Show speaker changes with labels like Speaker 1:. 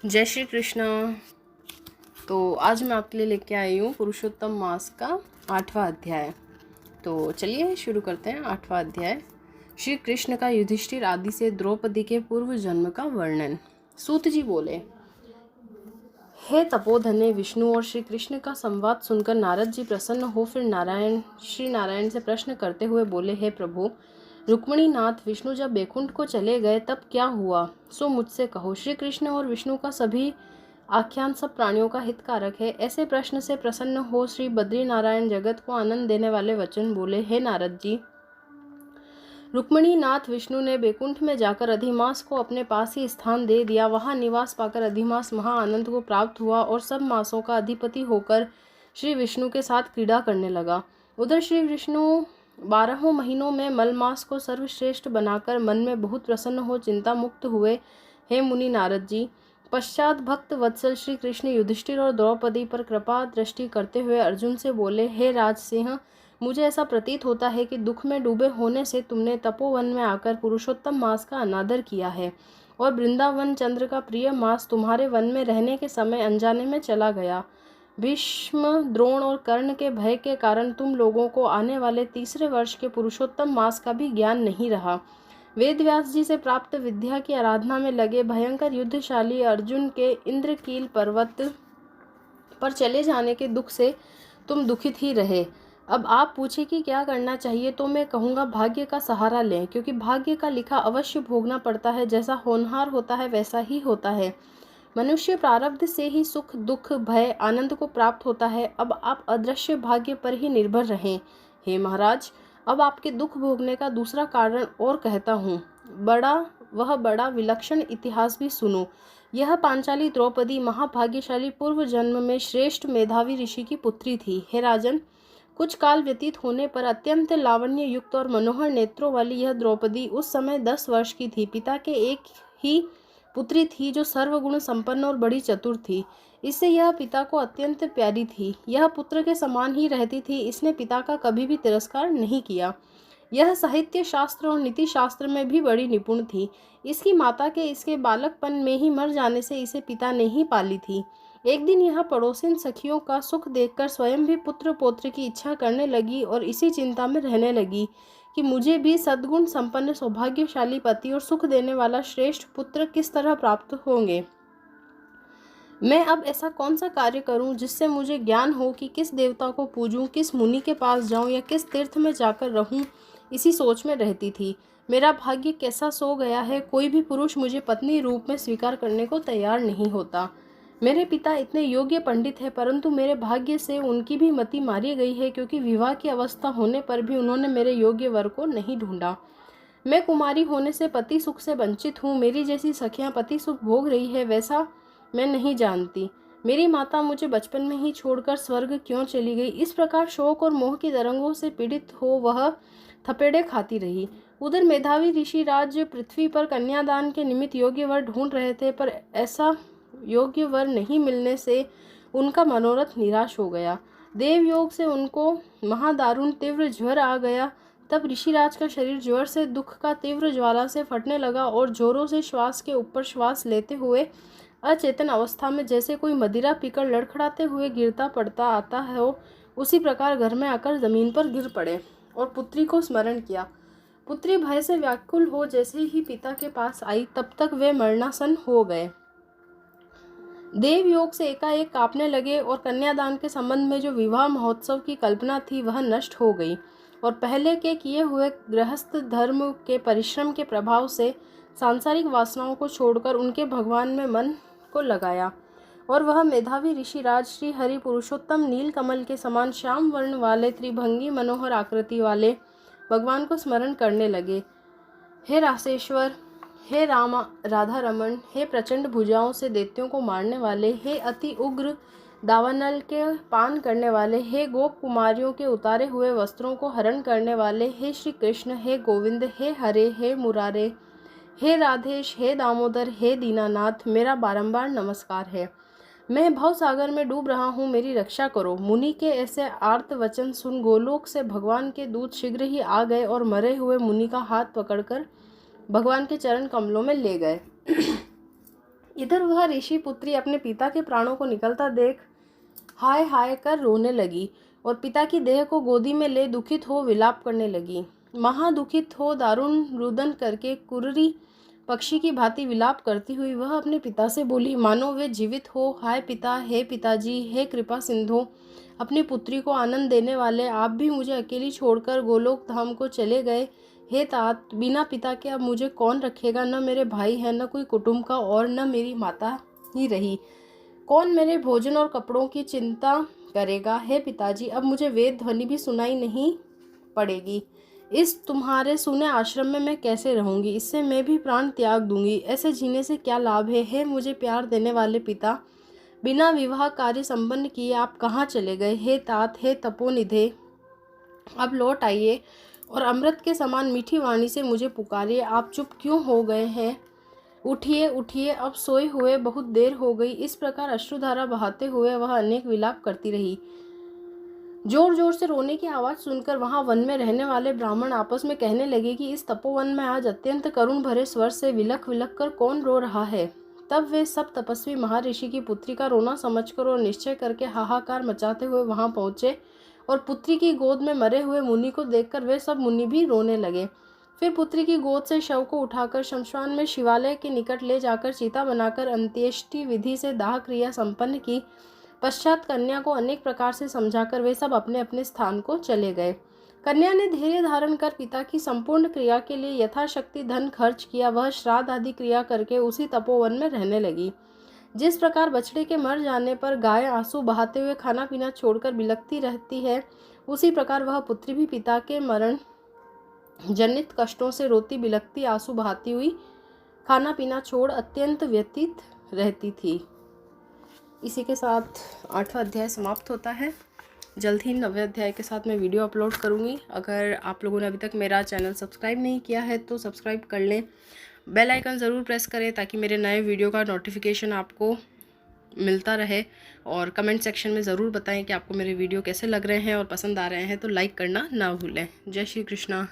Speaker 1: जय श्री कृष्णा। तो आज मैं आपके लिए लेके आई हूँ पुरुषोत्तम मास का 8वां अध्याय। तो चलिए शुरू करते हैं। 8वां अध्याय, श्री कृष्ण का युधिष्ठिर आदि से द्रौपदी के पूर्व जन्म का वर्णन। सूत जी बोले, हे तपोधने, विष्णु और श्री कृष्ण का संवाद सुनकर नारद जी प्रसन्न हो फिर श्री नारायण से प्रश्न करते हुए बोले, हे प्रभु, रुक्मिणी नाथ विष्णु जब बैकुंठ को चले गए तब क्या हुआ, सो मुझसे कहो। श्री कृष्ण और विष्णु का सभी आख्यान सब प्राणियों का हितकारक है। ऐसे प्रश्न से प्रसन्न हो श्री बद्री नारायण जगत को आनंद देने वाले वचन बोले, हे नारद जी, रुक्मिणी नाथ विष्णु ने बैकुंठ में जाकर अधिमास को अपने पास ही स्थान दे दिया। वहां निवास पाकर अधिमास महाआनंद को प्राप्त हुआ और सब मासों का अधिपति होकर श्री विष्णु के साथ क्रीड़ा करने लगा। उधर श्री विष्णु 12 महीनों में मलमास को सर्वश्रेष्ठ बनाकर मन में बहुत प्रसन्न हो चिंता मुक्त हुए। हे मुनि नारद जी, पश्चात भक्त वत्सल श्री कृष्ण युधिष्ठिर और द्रौपदी पर कृपा दृष्टि करते हुए अर्जुन से बोले, हे राजसिंह, मुझे ऐसा प्रतीत होता है कि दुख में डूबे होने से तुमने तपोवन में आकर पुरुषोत्तम मास का अनादर किया है और वृंदावन चंद्र का प्रिय मास तुम्हारे वन में रहने के समय अनजाने में चला गया। भीष्म, द्रोण और कर्ण के भय के कारण तुम लोगों को आने वाले तीसरे वर्ष के पुरुषोत्तम मास का भी ज्ञान नहीं रहा। वेदव्यास जी से प्राप्त विद्या की आराधना में लगे भयंकर युद्धशाली अर्जुन के इंद्रकील पर्वत पर चले जाने के दुख से तुम दुखित ही रहे। अब आप पूछे कि क्या करना चाहिए, तो मैं कहूँगा भाग्य का सहारा लें, क्योंकि भाग्य का लिखा अवश्य भोगना पड़ता है। जैसा होनहार होता है वैसा ही होता है। मनुष्य प्रारब्ध से ही सुख, दुख, भय, आनंद को प्राप्त होता है। अब आप अदृश्य भाग्य पर ही निर्भर रहें। हे महाराज, अब आपके दुख भोगने का दूसरा कारण और कहता हूँ। बड़ा विलक्षण इतिहास भी सुनो। यह पांचाली द्रौपदी महाभाग्यशाली पूर्व जन्म में श्रेष्ठ मेधावी ऋषि की पुत्री थी। हे राजन, कुछ काल व्यतीत होने पर अत्यंत लावण्य युक्त और मनोहर नेत्रों वाली यह द्रौपदी उस समय 10 वर्ष की थी। पिता के एक ही पुत्री थी जो सर्वगुण संपन्न और बड़ी चतुर थी। इससे यह पिता को अत्यंत प्यारी थी। यह पुत्र के समान ही रहती थी। इसने पिता का कभी भी तिरस्कार नहीं किया। यह साहित्य शास्त्र और नीति शास्त्र में भी बड़ी निपुण थी। इसकी माता के इसके बालकपन में ही मर जाने से इसे पिता ने ही पाली थी। एक दिन यह पड़ोसिन सखियों का सुख देखकर स्वयं भी पुत्र पौत्र की इच्छा करने लगी और इसी चिंता में रहने लगी कि मुझे भी सद्गुण संपन्न सौभाग्यशाली पति और सुख देने वाला श्रेष्ठ पुत्र किस तरह प्राप्त होंगे। मैं अब ऐसा कौन सा कार्य करूं जिससे मुझे ज्ञान हो कि किस देवता को पूजूं, किस मुनि के पास जाऊं या किस तीर्थ में जाकर रहूं। इसी सोच में रहती थी। मेरा भाग्य कैसा सो गया है। कोई भी पुरुष मुझे पत्नी रूप में स्वीकार करने को तैयार नहीं होता। मेरे पिता इतने योग्य पंडित हैं, परंतु मेरे भाग्य से उनकी भी मति मारी गई है, क्योंकि विवाह की अवस्था होने पर भी उन्होंने मेरे योग्य वर को नहीं ढूंढा। मैं कुमारी होने से पति सुख से वंचित हूँ। मेरी जैसी सखियां पति सुख भोग रही है वैसा मैं नहीं जानती। मेरी माता मुझे बचपन में ही छोड़कर स्वर्ग क्यों चली गई। इस प्रकार शोक और मोह की तरंगों से पीड़ित हो वह थपेड़े खाती रही। उधर मेधावी ऋषि राज पृथ्वी पर कन्यादान के निमित्त योग्य वर ढूंढ रहे थे, पर ऐसा योग्य वर नहीं मिलने से उनका मनोरथ निराश हो गया। देवयोग से उनको महादारुण तीव्र ज्वर आ गया। तब ऋषिराज का शरीर ज्वर से दुख का तीव्र ज्वाला से फटने लगा और जोरों से श्वास के ऊपर श्वास लेते हुए अचेतन अवस्था में जैसे कोई मदिरा पीकर लड़खड़ाते हुए गिरता पड़ता आता है हो, उसी प्रकार घर में आकर जमीन पर गिर पड़े और पुत्री को स्मरण किया। पुत्री भय से व्याकुल हो जैसे ही पिता के पास आई, तब तक वे मरणासन हो गए। देवयोग से एकाएक कांपने लगे और कन्यादान के संबंध में जो विवाह महोत्सव की कल्पना थी वह नष्ट हो गई और पहले के किए हुए गृहस्थ धर्म के परिश्रम के प्रभाव से सांसारिक वासनाओं को छोड़कर उनके भगवान में मन को लगाया और वह मेधावी ऋषिराज श्री हरि पुरुषोत्तम नील कमल के समान श्याम वर्ण वाले त्रिभंगी मनोहर आकृति वाले भगवान को स्मरण करने लगे। हे रासेश्वर, हे राधा रमन, हे प्रचंड भुजाओं से दैत्यों को मारने वाले, हे अति उग्र दावानल के पान करने वाले, हे गोप कुमारियों के उतारे हुए वस्त्रों को हरण करने वाले, हे श्री कृष्ण, हे गोविंद, हे हरे, हे मुरारे, हे राधेश, हे दामोदर, हे दीनानाथ, मेरा बारंबार नमस्कार है। मैं भवसागर में डूब रहा हूँ, मेरी रक्षा करो। मुनि के ऐसे आर्त वचन सुन गोलोक से भगवान के दूत शीघ्र ही आ गए और मरे हुए मुनि का हाथ पकड़कर भगवान के चरण कमलों में ले गए। इधर वह ऋषि पुत्री अपने पिता के प्राणों को निकलता देख हाय हाय कर रोने लगी और पिता की देह को गोदी में ले दुखित हो विलाप करने लगी। महादुखित हो दारुण रुदन करके कुर्री पक्षी की भांति विलाप करती हुई वह अपने पिता से बोली, मानो वे जीवित हो। हाय पिता, हे पिताजी, हे कृपा सिंधु, अपनी पुत्री को आनंद देने वाले, आप भी मुझे अकेली छोड़कर गोलोक धाम को चले गए। हे तात, बिना पिता के अब मुझे कौन रखेगा? न मेरे भाई है, न कोई कुटुंब का, और न मेरी माता ही रही। कौन मेरे भोजन और कपड़ों की चिंता करेगा? हे पिताजी, अब मुझे वेद ध्वनि भी सुनाई नहीं पड़ेगी। इस तुम्हारे सुने आश्रम में मैं कैसे रहूंगी? इससे मैं भी प्राण त्याग दूंगी। ऐसे जीने से क्या लाभ है? हे मुझे प्यार देने वाले पिता, बिना विवाह कार्य संपन्न किए आप कहाँ चले गए? हे तात, हे तपोनिधे, अब लौट आइए और अमृत के समान मीठी वाणी से मुझे पुकारिए। आप चुप क्यों हो गए हैं? उठिए उठिए, अब सोए हुए बहुत देर हो गई। इस प्रकार अश्रुधारा बहाते हुए वह अनेक विलाप करती रही। जोर जोर से रोने की आवाज़ सुनकर वहां वन में रहने वाले ब्राह्मण आपस में कहने लगे कि इस तपोवन में आज अत्यंत करुण भरे स्वर से विलख विलख कर कौन रो रहा है। तब वे सब तपस्वी महर्षि की पुत्री का रोना समझकर और निश्चय करके हाहाकार मचाते हुए वहां पहुंचे और पुत्री की गोद में मरे हुए मुनि को देखकर वे सब मुनि भी रोने लगे। फिर पुत्री की गोद से शव को उठाकर शमशान में शिवालय के निकट ले जाकर चिता बनाकर अंत्येष्टि विधि से दाह क्रिया संपन्न की। पश्चात कन्या को अनेक प्रकार से समझाकर वे सब अपने अपने स्थान को चले गए। कन्या ने धैर्य धारण कर पिता की संपूर्ण क्रिया के लिए यथाशक्ति धन खर्च किया। वह श्राद्ध आदि क्रिया करके उसी तपोवन में रहने लगी। जिस प्रकार बछड़े के मर जाने पर गाय आंसू बहाते हुए खाना पीना छोड़कर बिलखती रहती है, उसी प्रकार वह पुत्री भी पिता के मरण जनित कष्टों से रोती बिलखती आंसू बहाती हुई खाना पीना छोड़ अत्यंत व्यतीत रहती थी। इसी के साथ 8वां अध्याय समाप्त होता है। जल्द ही 9वें अध्याय के साथ मैं वीडियो अपलोड करूँगी। अगर आप लोगों ने अभी तक मेरा चैनल सब्सक्राइब नहीं किया है तो सब्सक्राइब कर लें, बेल आइकन ज़रूर प्रेस करें ताकि मेरे नए वीडियो का नोटिफिकेशन आपको मिलता रहे। और कमेंट सेक्शन में ज़रूर बताएं कि आपको मेरे वीडियो कैसे लग रहे हैं और पसंद आ रहे हैं तो लाइक करना ना भूलें। जय श्री कृष्णा।